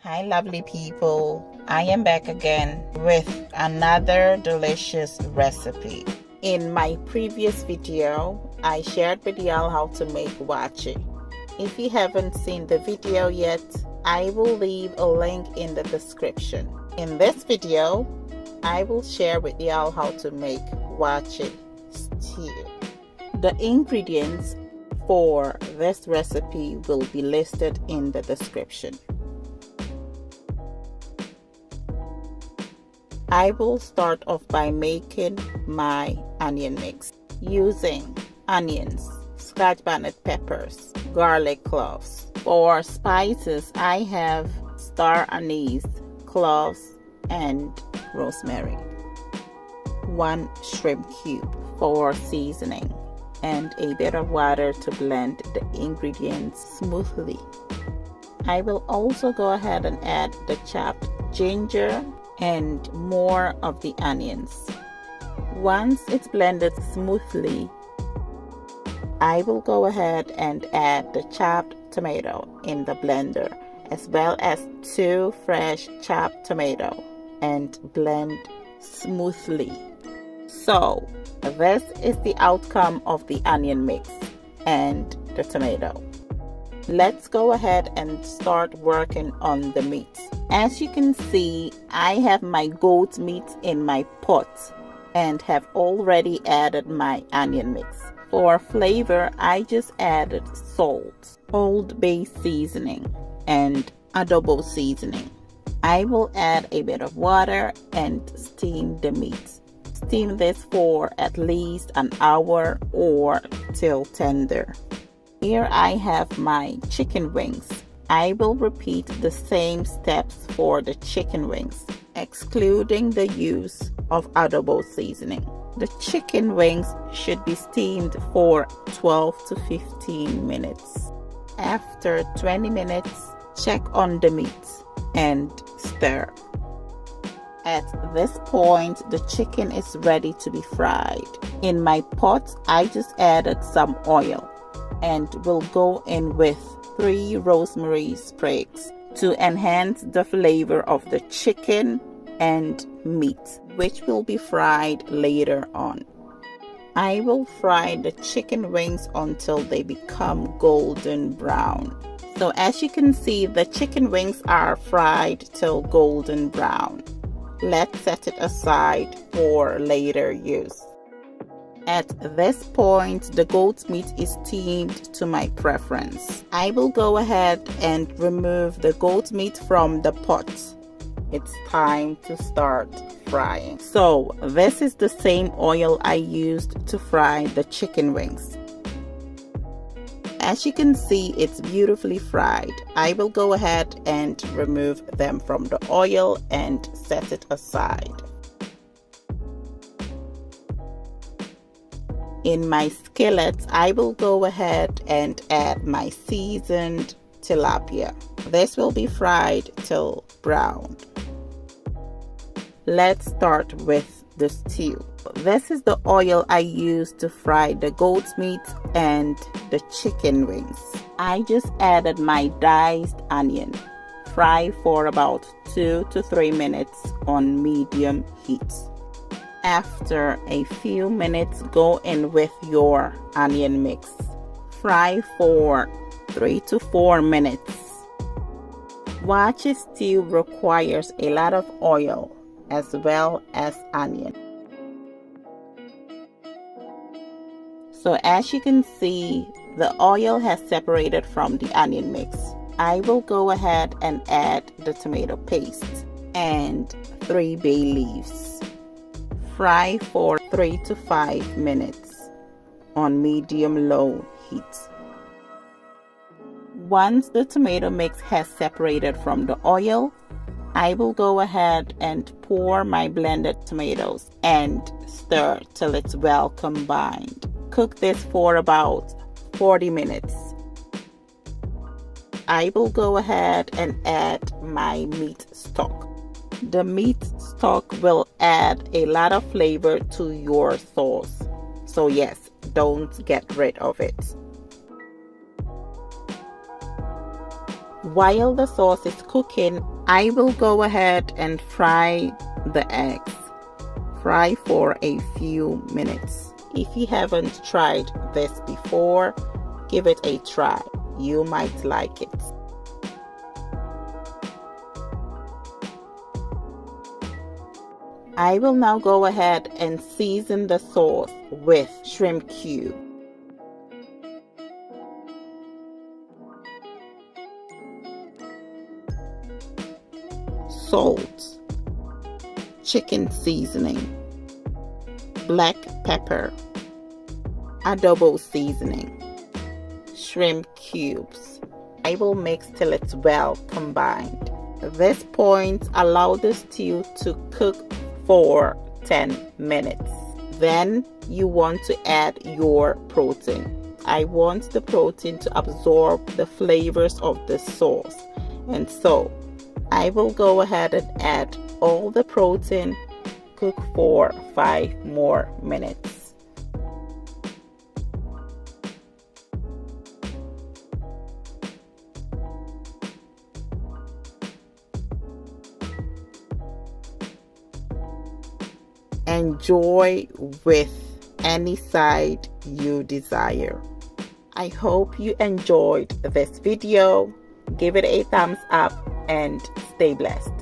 Hi lovely people, I am back again with another delicious recipe. In my previous video, I shared with y'all how to make waakye. If you haven't seen the video yet, I will leave a link in the description. In this video, I will share with y'all how to make waakye stew. The ingredients for this recipe will be listed in the description. I will start off by making my onion mix using onions, scratch bonnet peppers, garlic cloves. For spices, I have star anise, cloves, and rosemary. 1 shrimp cube for seasoning, and a bit of water to blend the ingredients smoothly. I will also go ahead and add the chopped ginger and more of the onions. Once it's blended smoothly, I will go ahead and add the chopped tomato in the blender, as well as 2 fresh chopped tomato, and blend smoothly. So this is the outcome of the onion mix and the tomato. Let's go ahead and start working on the meat. As you can see, I have my goat meat in my pot and have already added my onion mix. For flavor, I just added salt, Old Bay seasoning, and adobo seasoning. I will add a bit of water and steam the meat. Steam this for at least an hour or till tender. Here I have my chicken wings. I will repeat the same steps for the chicken wings, excluding the use of adobo seasoning. The chicken wings should be steamed for 12 to 15 minutes. After 20 minutes, check on the meat and stir. At this point, the chicken is ready to be fried. In my pot, I just added some oil and will go in with 3 rosemary sprigs to enhance the flavor of the chicken and meat, which will be fried later on. I will fry the chicken wings until they become golden brown. So as you can see, the chicken wings are fried till golden brown. Let's set it aside for later use. At this point, the goat meat is steamed to my preference. I will go ahead and remove the goat meat from the pot. It's time to start frying. So this is the same oil I used to fry the chicken wings. As you can see, it's beautifully fried. I will go ahead and remove them from the oil and set it aside. In my skillet, I will go ahead and add my seasoned tilapia. This will be fried till brown. Let's start with the stew. This is the oil I used to fry the goat's meat and the chicken wings. I just added my diced onion. Fry for about 2 to 3 minutes on medium heat. After a few minutes, go in with your onion mix. Fry for 3 to 4 minutes. Waakye stew requires a lot of oil as well as onion. So as you can see, the oil has separated from the onion mix. I will go ahead and add the tomato paste and 3 bay leaves. Fry for 3 to 5 minutes on medium-low heat. Once the tomato mix has separated from the oil, I will go ahead and pour my blended tomatoes and stir till it's well combined. Cook this for about 40 minutes. I will go ahead and add my meat stock. The meat stock will add a lot of flavor to your sauce. So yes, don't get rid of it. While the sauce is cooking, I will go ahead and fry the eggs. Fry for a few minutes. If you haven't tried this before, give it a try. You might like it. I will now go ahead and season the sauce with shrimp cube. Salt, chicken seasoning, black pepper, adobo seasoning, shrimp cubes. I will mix till it's well combined. At this point, allow the stew to cook for 10 minutes. Then you want to add your protein. I want the protein to absorb the flavors of the sauce, and so I will go ahead and add all the protein. Cook for 5 more minutes. Enjoy with any side you desire. I hope you enjoyed this video. Give it a thumbs up and stay blessed.